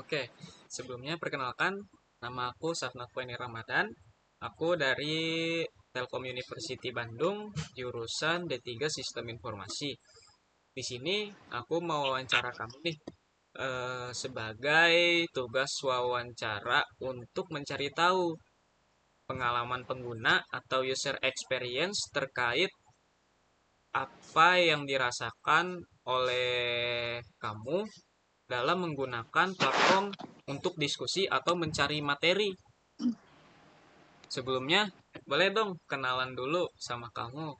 Oke, sebelumnya perkenalkan, nama aku Safnafweni Ramadan. Aku dari Telkom University Bandung, jurusan D3 Sistem Informasi. Di sini aku mau wawancara kamu nih, sebagai tugas wawancara untuk mencari tahu pengalaman pengguna atau user experience terkait apa yang dirasakan oleh kamu dalam menggunakan platform untuk diskusi atau mencari materi. Sebelumnya, boleh dong kenalan dulu sama kamu.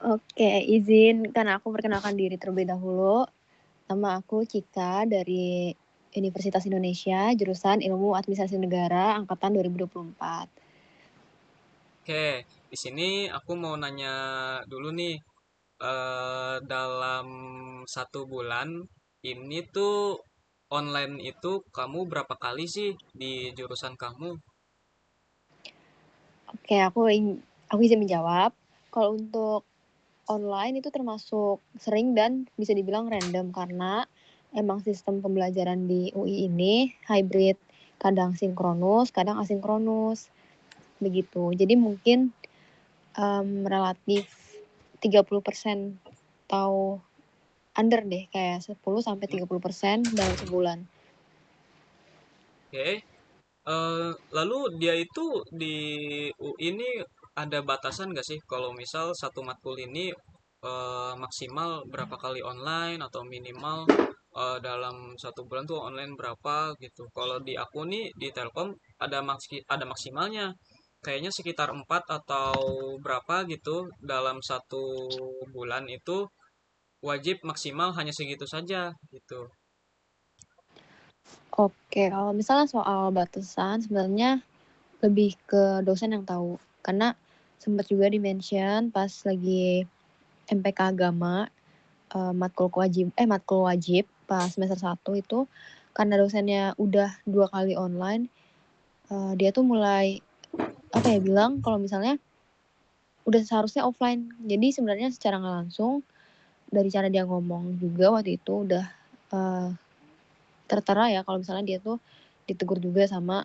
Oke, izinkan aku perkenalkan diri terlebih dahulu. Nama aku Cika dari Universitas Indonesia, jurusan Ilmu Administrasi Negara, angkatan 2024. Oke, di sini aku mau nanya dulu nih, dalam 1 bulan ini tuh online itu kamu berapa kali sih di jurusan kamu? Oke, aku izin menjawab. Kalau untuk online itu termasuk sering dan bisa dibilang random karena emang sistem pembelajaran di UI ini hybrid, kadang sinkronus, kadang asinkronus, begitu. Jadi mungkin relatif 30% atau under deh, kayak 10-30% dalam sebulan. Oke, lalu dia itu di UI ini ada batasan nggak sih kalau misal satu matkul ini maksimal berapa kali online atau minimal dalam 1 bulan tuh online berapa gitu. Kalau di aku nih di Telkom ada maksimalnya. Kayaknya sekitar 4 atau berapa gitu dalam 1 bulan itu wajib maksimal hanya segitu saja gitu. Oke, kalau misalnya soal batasan sebenarnya lebih ke dosen yang tahu. Karena sempat juga di-mention pas lagi MPK Agama, matkul wajib pas semester 1 itu karena dosennya udah 2 kali online, dia tuh mulai apa ya, bilang kalau misalnya udah seharusnya offline. Jadi sebenarnya secara nggak langsung dari cara dia ngomong juga waktu itu udah, eee, tertera ya kalau misalnya dia tuh ditegur juga sama,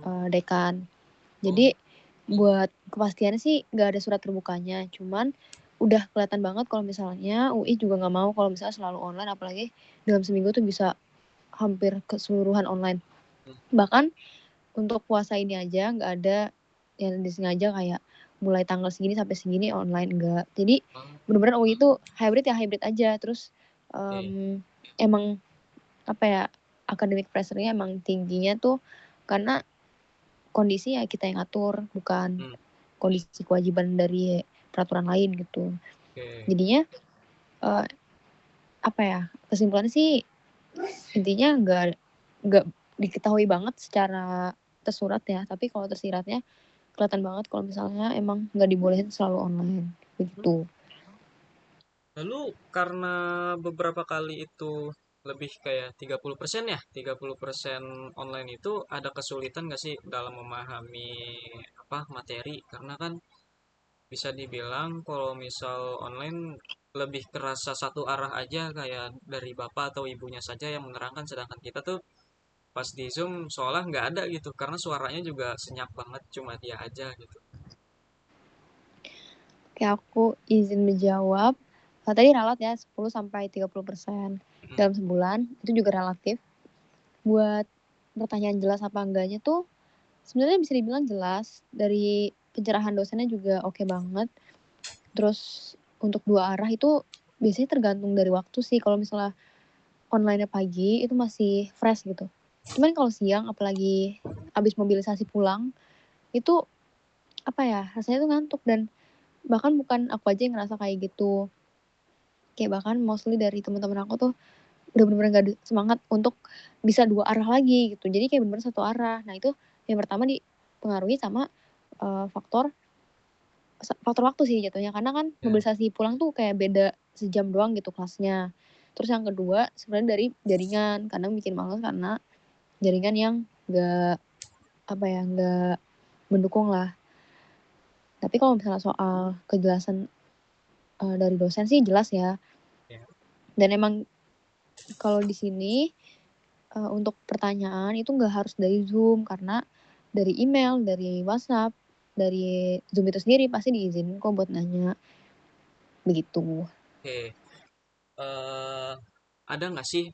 Oh, dekan. oh, Jadi buat kepastiannya sih nggak ada surat terbukanya, cuman udah kelihatan banget kalau misalnya UI juga nggak mau kalau misalnya selalu online, apalagi dalam seminggu tuh bisa hampir keseluruhan online. hmm, Bahkan untuk puasa ini aja nggak ada yang disengaja kayak mulai tanggal segini sampai segini online, enggak. Jadi oh, bener-bener UI itu hybrid ya hybrid aja, terus, oke. emang apa ya, academic pressure-nya emang tingginya tuh karena kondisi ya kita yang atur, bukan Hmm, kondisi kewajiban dari peraturan lain gitu. oke. Jadinya, eee, apa ya, kesimpulannya sih intinya nggak diketahui banget secara tersurat ya, tapi kalau tersiratnya kelihatan banget kalau misalnya emang nggak dibolehin selalu online, begitu. Lalu karena beberapa kali itu lebih kayak 30% ya, 30% online itu ada kesulitan nggak sih dalam memahami apa materi? Karena kan bisa dibilang kalau misal online lebih kerasa satu arah aja kayak dari bapak atau ibunya saja yang menerangkan sedangkan kita tuh pas di Zoom seolah nggak ada gitu karena suaranya juga senyap banget cuma dia aja gitu. Oke, aku izin menjawab, tadi ralat ya 10-30% Mm, dalam sebulan, itu juga relatif. Buat pertanyaan jelas apa enggaknya tuh sebenarnya bisa dibilang jelas, dari pencerahan dosennya juga oke banget. Terus untuk 2 arah itu biasanya tergantung dari waktu sih, kalau misalnya online-nya pagi itu masih fresh gitu. Cuman kalau siang apalagi habis mobilisasi pulang, itu apa ya, rasanya tuh ngantuk dan bahkan bukan aku aja yang ngerasa kayak gitu. Kayak bahkan mostly dari teman-teman aku tuh udah bener-bener gak ada semangat untuk bisa 2 arah lagi gitu. Jadi kayak bener-bener satu arah. Nah itu yang pertama dipengaruhi sama, faktor faktor waktu sih jatuhnya, karena kan ya. mobilisasi pulang tuh kayak beda sejam doang gitu kelasnya. Terus yang kedua sebenarnya dari jaringan, kadang bikin males karena jaringan yang nggak, apa ya, nggak mendukung lah. Tapi kalau misalnya soal kejelasan, dari dosen sih jelas ya, Ya. dan emang kalau di sini untuk pertanyaan itu nggak harus dari Zoom, karena dari email, dari WhatsApp, dari Zoom itu sendiri pasti diizinin kok buat nanya, begitu. Oke, ada nggak sih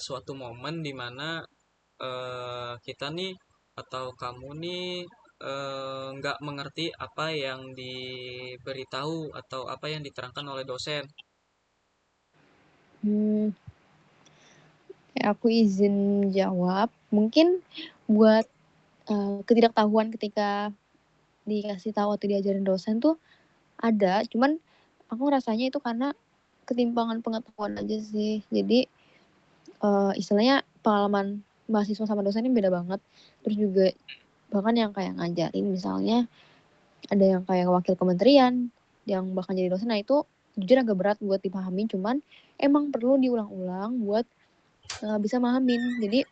suatu momen di mana kita nih atau kamu nih nggak mengerti apa yang diberitahu atau apa yang diterangkan oleh dosen? Hmm, aku izin jawab. Mungkin buat ketidaktahuan ketika dikasih tahu atau diajarin dosen tuh ada, cuman aku rasanya itu karena ketimpangan pengetahuan aja sih. Jadi istilahnya pengalaman mahasiswa sama dosen ini beda banget. Terus juga bahkan yang kayak ngajarin misalnya ada yang kayak wakil kementerian yang bahkan jadi dosen, nah itu jujur agak berat buat dipahami, cuman emang perlu diulang-ulang buat bisa mahamin. Jadi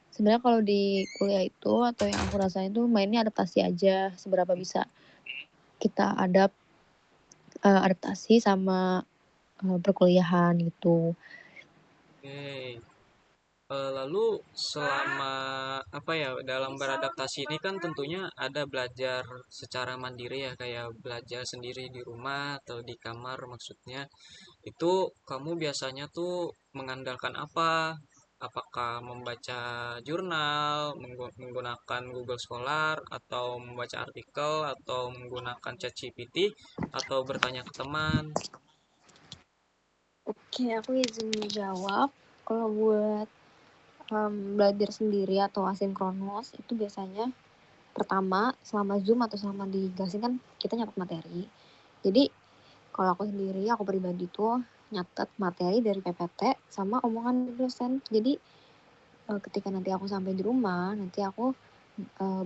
sebenarnya kalau di kuliah itu atau yang aku rasain tuh mainnya adaptasi aja, seberapa bisa kita adaptasi sama perkuliahan gitu. Oke. Lalu selama apa ya dalam beradaptasi ini kan tentunya ada belajar secara mandiri ya kayak belajar sendiri di rumah atau di kamar maksudnya. Itu kamu biasanya tuh mengandalkan apa? Apakah membaca jurnal, menggunakan Google Scholar, atau membaca artikel, atau menggunakan ChatGPT, atau bertanya ke teman? Oke, aku izin jawab. Kalau buat belajar sendiri atau asinkronus itu biasanya pertama selama Zoom atau selama di gasing kan kita nyatet materi. Jadi kalau aku sendiri, aku pribadi tuh nyatet materi dari PPT sama omongan dosen. Jadi ketika nanti aku sampai di rumah, nanti aku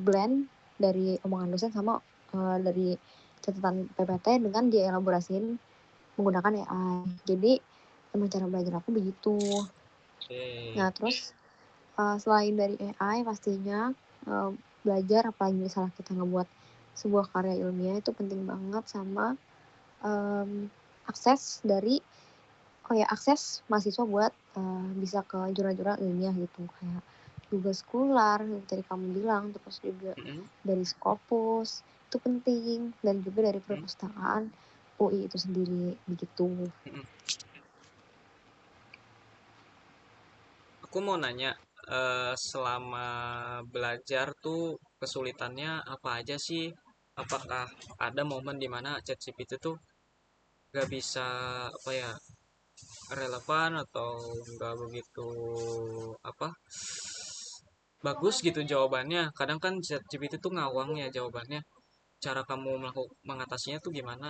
blend dari omongan dosen sama dari catatan PPT dengan dielaborasiin menggunakan AI. Jadi emang cara belajar aku begitu. Oke. Nah terus selain dari AI pastinya belajar, apalagi misalnya kita ngebuat sebuah karya ilmiah itu penting banget sama akses dari akses mahasiswa buat bisa ke jurnal-jurnal ilmiah gitu, kayak Google Scholar yang tadi kamu bilang, terus juga Mm-mm, dari Scopus itu penting, dan juga dari mm-mm, perpustakaan UI itu sendiri begitu. mm-mm. Aku mau nanya, selama belajar tuh kesulitannya apa aja sih? Apakah ada momen di mana ChatGPT tuh gak bisa apa ya relevan atau nggak begitu apa bagus gitu jawabannya? Kadang kan ChatGPT tuh ngawang ya jawabannya. Cara kamu mengatasinya tuh gimana?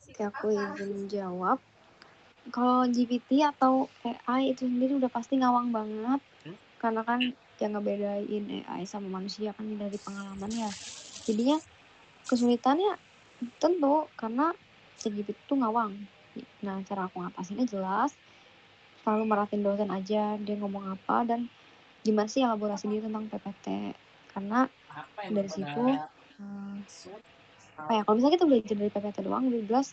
Oke, aku izin jawab. Kalau GPT atau AI itu sendiri udah pasti ngawang banget, Hmm? karena kan yang ngebedain AI sama manusia kan dari pengalaman ya. Jadinya kesulitannya tentu karena ChatGPT itu ngawang. Nah, cara aku ngatasinnya jelas, selalu merhatiin dosen aja dia ngomong apa dan gimana sih elaborasi dia tentang PPT. Karena dari situ apa ya, kalau misalnya kita belajar dari PPT doang udah jelas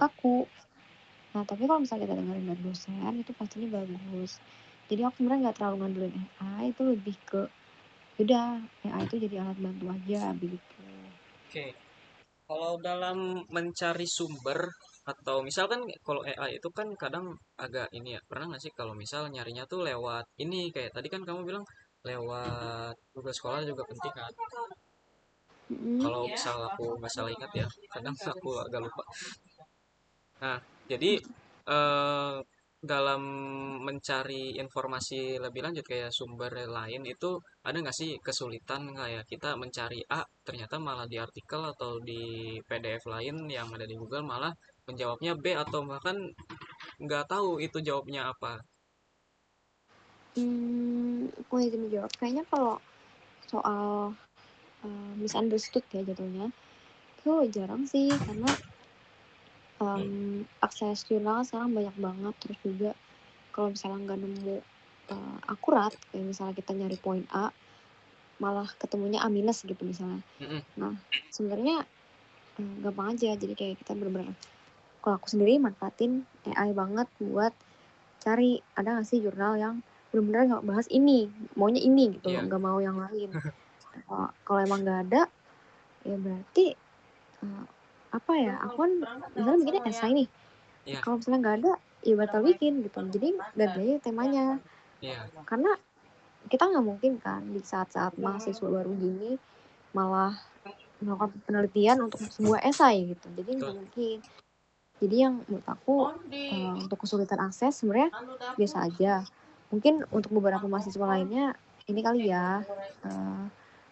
kaku. Nah, tapi kalau misalnya kita dengerin dari dosen itu pastinya bagus. Jadi aku sebenarnya nggak terlalu ngandelin AI, itu lebih ke udah AI itu jadi alat bantu aja begitu. Oke, kalau dalam mencari sumber atau misalkan kalau AI itu kan kadang agak ini ya, pernah nggak sih kalau misal nyarinya tuh lewat ini kayak tadi kan kamu bilang lewat Google Scholar juga penting kan? Mm-mm. Kalau misal aku nggak salah ingat ya, kadang aku agak lupa. Nah, jadi eh, dalam mencari informasi lebih lanjut kayak sumber lain itu ada nggak sih kesulitan kayak kita mencari A ternyata malah di artikel atau di PDF lain yang ada di Google malah menjawabnya B atau bahkan nggak tahu itu jawabnya apa. Aku izin menjawab. Kayaknya kalau soal misunderstood ya jatuhnya, itu jarang sih karena Hmm, akses jurnal sekarang banyak banget. Terus juga kalau misalnya nggak nemu akurat, kayak misalnya kita nyari poin A, malah ketemunya A minus gitu misalnya. mm-mm, Nah, sebenarnya gampang aja. Jadi kayak kita bener-bener, kalau aku sendiri manfaatin AI banget buat cari ada nggak sih jurnal yang benar-benar nggak bahas ini, maunya ini gitu loh, Iya. nggak mau yang lain. Kalau emang nggak ada, ya berarti apa ya? Aku kan misalnya bikinnya esai nih. Iya. Kalau misalnya nggak ada, ya batal bikin gitu. Jadi ganti aja temanya. Iya. Karena kita nggak mungkin kan di saat-saat mahasiswa baru gini malah melakukan penelitian untuk sebuah esai gitu. Jadi nggak mungkin. Jadi yang menurut aku untuk kesulitan akses sebenarnya biasa aja. Mungkin untuk beberapa mahasiswa lainnya ini kali ya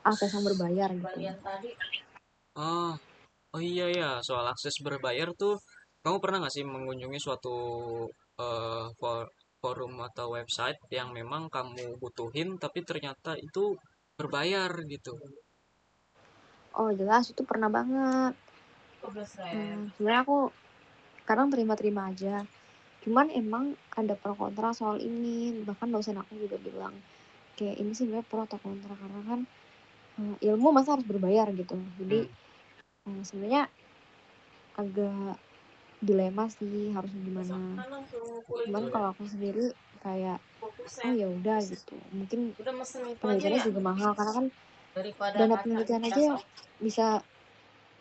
akses yang berbayar gitu. Oh, oh iya ya, soal akses berbayar tuh, kamu pernah nggak sih mengunjungi suatu forum atau website yang memang kamu butuhin, tapi ternyata itu berbayar gitu? Oh jelas itu pernah banget. Sebenarnya aku kadang terima-terima aja. Cuman emang ada pro kontra soal ini. Bahkan dosen aku juga bilang kayak ini sih sebenarnya pro atau kontra karena kan ilmu masa harus berbayar gitu. Jadi Hmm. sebenarnya agak dilema sih harus gimana. Cuman Gitu ya. kalau aku sendiri kayak oh ya udah gitu. Mungkin penelitiannya juga mahal karena kan dana penelitian aja bisa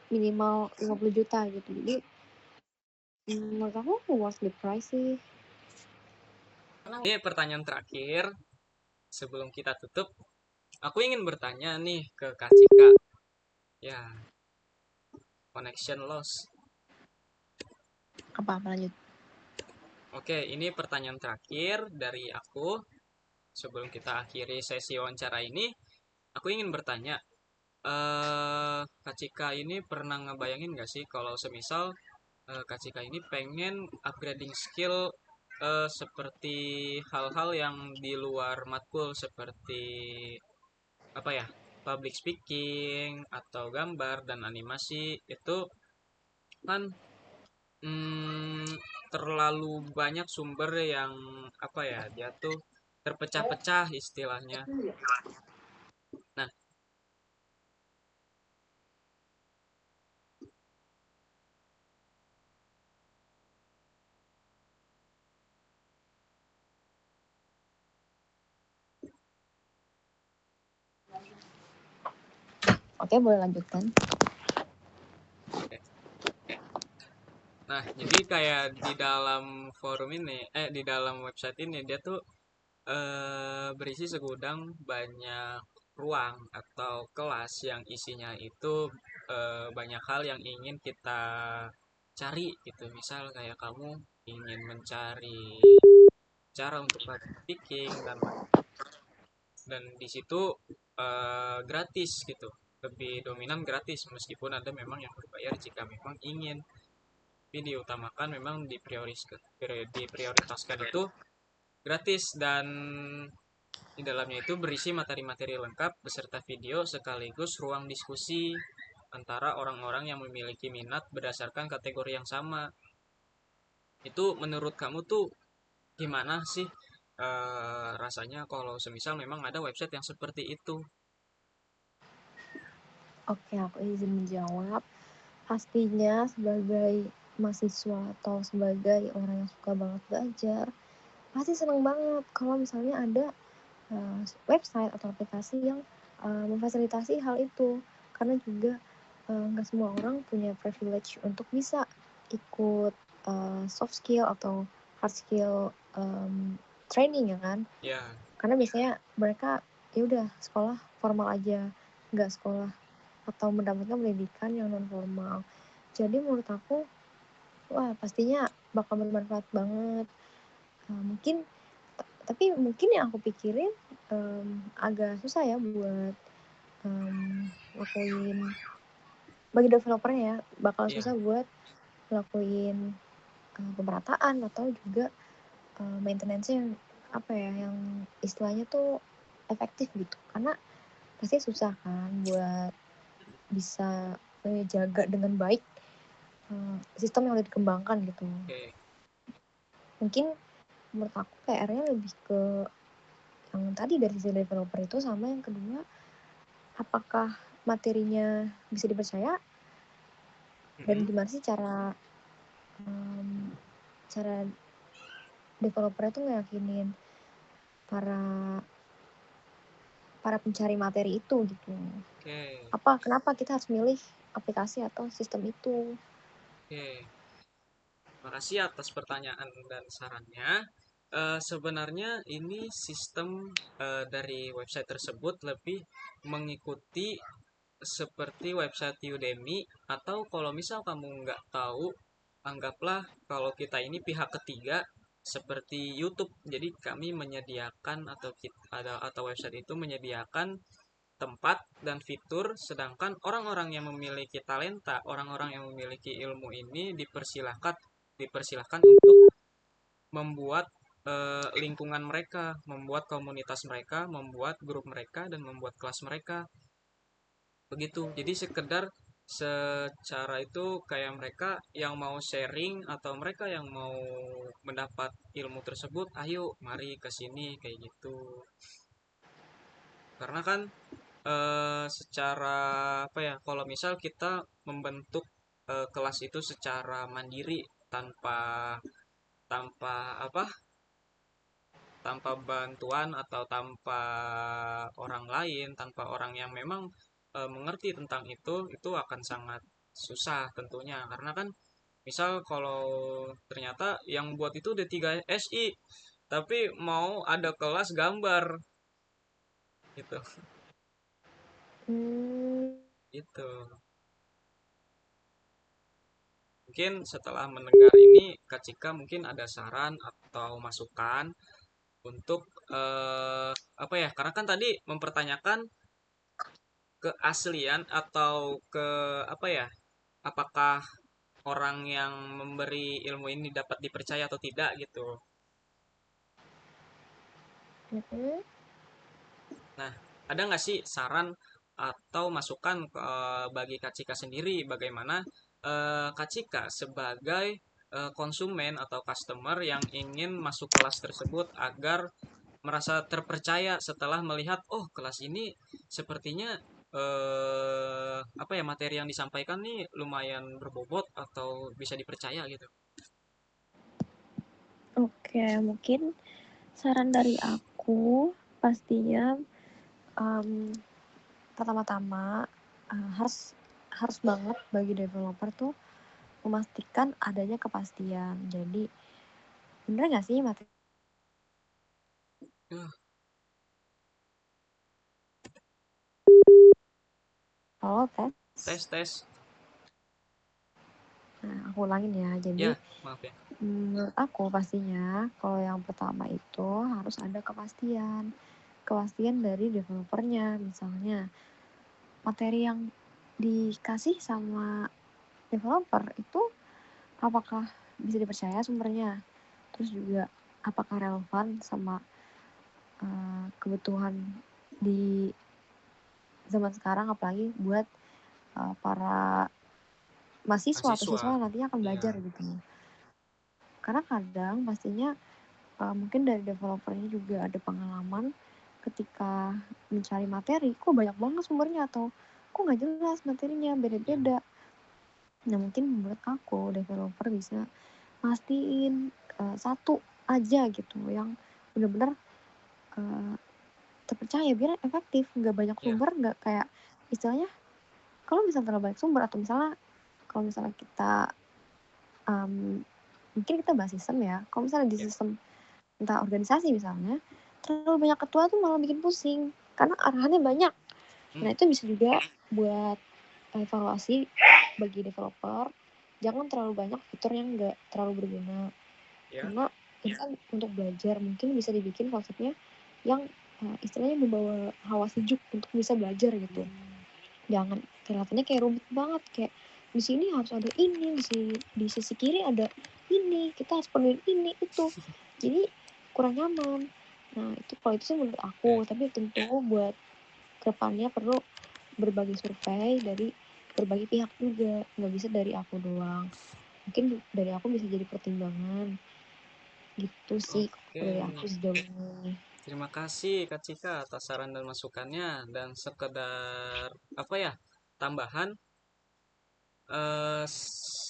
minimal 50 juta gitu. Jadi menurut aku worth the price sih. Ini pertanyaan terakhir sebelum kita tutup. Aku ingin bertanya nih ke Kak Cika. Ya, connection loss. Apa lanjut? Oke, ini pertanyaan terakhir dari aku. Sebelum kita akhiri sesi wawancara ini, aku ingin bertanya, Kak Cika ini pernah ngebayangin gak sih kalau semisal Kak Cika ini pengen upgrading skill seperti hal-hal yang di luar matkul seperti apa ya, public speaking atau gambar dan animasi itu kan hmm, terlalu banyak sumber yang apa ya, dia tuh terpecah-pecah istilahnya. Nah, Oke, boleh lanjutkan. nah, jadi kayak di dalam forum ini, di dalam website ini dia tuh berisi segudang banyak ruang atau kelas yang isinya itu banyak hal yang ingin kita cari gitu. Misal kayak kamu ingin mencari cara untuk public speaking dan di situ gratis gitu. Lebih dominan gratis meskipun ada memang yang berbayar jika memang ingin. Tapi diutamakan memang diprioritaskan itu gratis dan di dalamnya itu berisi materi-materi lengkap beserta video sekaligus ruang diskusi antara orang-orang yang memiliki minat berdasarkan kategori yang sama. Itu menurut kamu tuh gimana sih rasanya kalau semisal memang ada website yang seperti itu? Oke, aku izin menjawab. Pastinya sebagai mahasiswa atau sebagai orang yang suka banget belajar, pasti seneng banget kalau misalnya ada website atau aplikasi yang memfasilitasi hal itu. Karena juga nggak semua orang punya privilege untuk bisa ikut soft skill atau hard skill training ya kan. Ya, Karena biasanya mereka ya udah sekolah formal aja, nggak sekolah atau mendapatkan pendidikan yang non formal. Jadi menurut aku wah pastinya bakal bermanfaat banget. Mungkin tapi mungkin yang aku pikirin agak susah ya buat lakuin bagi developernya ya bakal iya, susah buat lakuin pemerataan atau juga maintenance yang apa ya yang istilahnya tuh efektif gitu karena pasti susah kan buat bisa jaga dengan baik sistem yang udah dikembangkan gitu. oke. Mungkin menurut aku PR-nya lebih ke yang tadi dari sisi developer itu sama yang kedua apakah materinya bisa dipercaya dan Mm-mm. gimana sih cara um, cara developer itu ngeyakinin para para pencari materi itu gitu. Oke, Kenapa kita harus milih aplikasi atau sistem itu? oke. Makasih atas pertanyaan dan sarannya. Sebenarnya ini sistem dari website tersebut lebih mengikuti seperti website Udemy, atau kalau misal kamu nggak tahu, anggaplah kalau kita ini pihak ketiga seperti YouTube. Jadi kami menyediakan atau kita ada atau website itu menyediakan tempat dan fitur, sedangkan orang-orang yang memiliki talenta, orang-orang yang memiliki ilmu ini dipersilahkan untuk membuat lingkungan mereka, membuat komunitas mereka, membuat grup mereka, dan membuat kelas mereka. Begitu. Jadi sekedar secara itu kayak mereka yang mau sharing atau mereka yang mau mendapat ilmu tersebut, ayo mari ke sini kayak gitu. Karena kan secara apa ya, kalau misal kita membentuk kelas itu secara mandiri tanpa tanpa apa tanpa bantuan atau tanpa orang lain, tanpa orang yang memang mengerti tentang itu akan sangat susah tentunya. Karena kan misal kalau ternyata yang buat itu udah 3 SI, tapi mau ada kelas gambar gitu. Hmm, Itu. Mungkin setelah mendengar ini Kak Cika mungkin ada saran atau masukan untuk apa ya? Karena kan tadi mempertanyakan keaslian atau ke apa ya? Apakah orang yang memberi ilmu ini dapat dipercaya atau tidak gitu. mm-mm. Nah, ada nggak sih saran atau masukan bagi Kak Cika sendiri bagaimana Kak Cika sebagai konsumen atau customer yang ingin masuk kelas tersebut agar merasa terpercaya setelah melihat, oh kelas ini sepertinya apa ya, materi yang disampaikan nih lumayan berbobot atau bisa dipercaya gitu. Oke, mungkin saran dari aku pastinya um, pertama-tama harus harus banget bagi developer tuh memastikan adanya kepastian. Jadi bener nggak sih materi Uh, kalau tes? tes tes. Nah, aku ulangin ya. Jadi Ya, maaf ya. menurut aku pastinya kalau yang pertama itu harus ada kepastian. Kepastian dari developernya. Misalnya materi yang dikasih sama developer itu apakah bisa dipercaya sumbernya, terus juga apakah relevan sama kebutuhan di zaman sekarang, apalagi buat para mahasiswa atau Mahasiswa. siswa yang nantinya akan Iya, belajar gitu. Karena kadang pastinya mungkin dari developernya juga ada pengalaman ketika mencari materi, kok banyak banget sumbernya atau kok nggak jelas materinya, iya, beda-beda. Nah mungkin menurut aku developer bisa mastiin satu aja gitu yang benar-benar uh, terpercaya biar efektif, nggak banyak iya. sumber, nggak kayak istilahnya kalau misalnya terlalu banyak sumber atau misalnya kalau misalnya kita um, mungkin kita bahas sistem ya, kalau misalnya di Iya. sistem entah organisasi misalnya terlalu banyak ketua tuh malah bikin pusing karena arahannya banyak. Hmm, Nah itu bisa juga buat evaluasi bagi developer, jangan terlalu banyak fitur yang nggak terlalu berguna. ya. Karena ini kan untuk belajar mungkin bisa dibikin konsepnya yang istilahnya membawa hawa sejuk untuk bisa belajar gitu. Hmm, Jangan kelihatannya kayak rumit banget, kayak di sini harus ada ini, di sisi kiri ada ini, kita harus penuhin ini itu, jadi kurang nyaman. Nah itu kalau itu sih menurut aku, oke. tapi tentu buat kedepannya perlu berbagi survei dari berbagai pihak juga, nggak bisa dari aku doang. Mungkin dari aku bisa jadi pertimbangan. Gitu sih Oke. dari aku sejauh ini. Terima kasih Kak Cika atas saran dan masukannya, dan sekedar apa ya? Tambahan,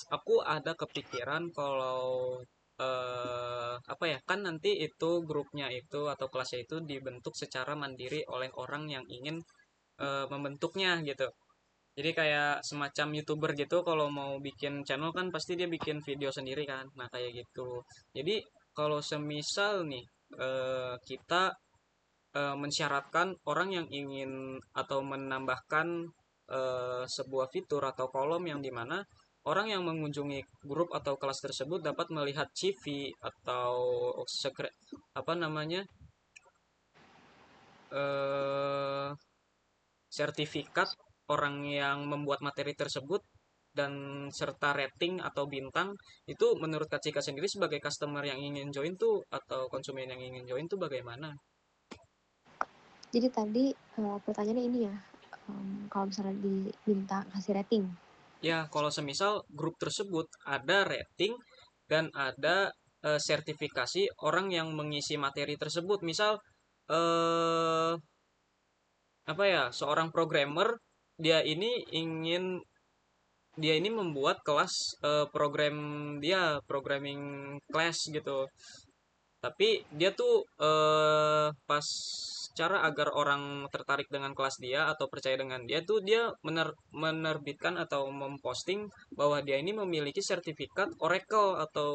aku ada kepikiran kalau apa ya, kan nanti itu grupnya itu atau kelasnya itu dibentuk secara mandiri oleh orang yang ingin membentuknya gitu. Jadi kayak semacam YouTuber gitu kalau mau bikin channel kan pasti dia bikin video sendiri kan. Nah, kayak gitu. Jadi kalau semisal nih kita mensyaratkan orang yang ingin atau menambahkan sebuah fitur atau kolom yang dimana orang yang mengunjungi grup atau kelas tersebut dapat melihat CV atau apa namanya eh, sertifikat orang yang membuat materi tersebut dan serta rating atau bintang itu menurut Kak Cika sendiri sebagai customer yang ingin join tuh atau konsumen yang ingin join tuh bagaimana? Jadi tadi pertanyaannya ini ya, kalau misalnya diminta kasih rating. Ya, kalau semisal grup tersebut ada rating dan ada sertifikasi orang yang mengisi materi tersebut. Misal apa ya, seorang programmer dia ini ingin dia ini membuat kelas program dia programming class gitu. Tapi dia tuh pas cara agar orang tertarik dengan kelas dia atau percaya dengan dia tuh dia menerbitkan atau memposting bahwa dia ini memiliki sertifikat Oracle atau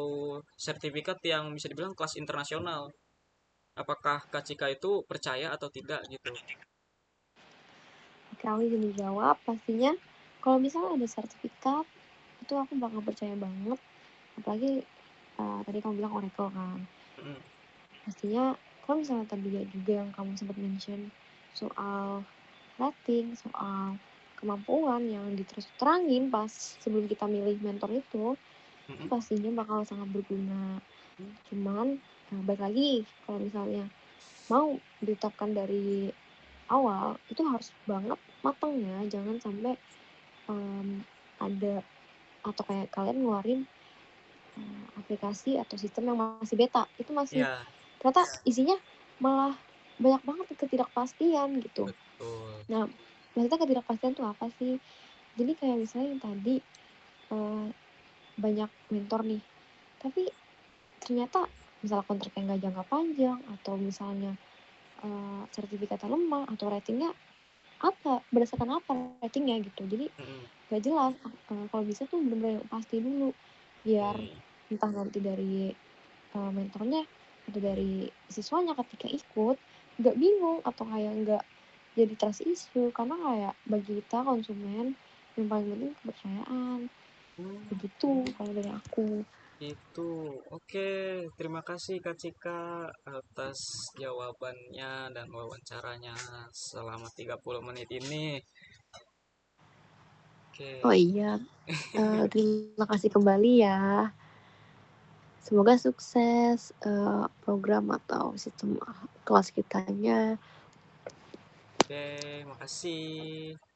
sertifikat yang bisa dibilang kelas internasional. Apakah Kak Cika itu percaya atau tidak gitu? Oke, aku izin dijawab. Pastinya kalau misalnya ada sertifikat, itu aku bakal percaya banget. Apalagi tadi kamu bilang Oracle kan. Mm, Pastinya kalau misalnya tadi ya juga yang kamu sempat mention soal rating, soal kemampuan yang diterus terangin pas sebelum kita milih mentor itu mm, pastinya bakal sangat berguna. Cuman, balik lagi kalau misalnya mau ditetapkan dari awal itu harus banget matang ya, jangan sampai ada atau kayak kalian ngeluarin aplikasi atau sistem yang masih beta itu masih ya, ternyata isinya malah banyak banget ketidakpastian gitu. betul. Nah, maksudnya ketidakpastian tuh apa sih? Jadi kayak misalnya yang tadi eh, banyak mentor nih, tapi ternyata misalnya kontraknya nggak jangka panjang atau misalnya sertifikatnya lemah atau ratingnya apa berdasarkan apa ratingnya gitu. Jadi Mm, nggak jelas. Kalau bisa tuh bener-bener pasti dulu biar oke. entah nanti dari mentornya atau dari siswanya ketika ikut nggak bingung atau kayak nggak jadi trust issue karena kayak bagi kita konsumen yang paling penting kepercayaan Hmm. begitu kalau dari aku. Itu, oke. Terima kasih Kak Cika atas jawabannya dan wawancaranya selama 30 menit ini. Oh Oke, iya, terima kasih kembali ya. Semoga sukses program atau sistem kelas kitanya. oke, makasih.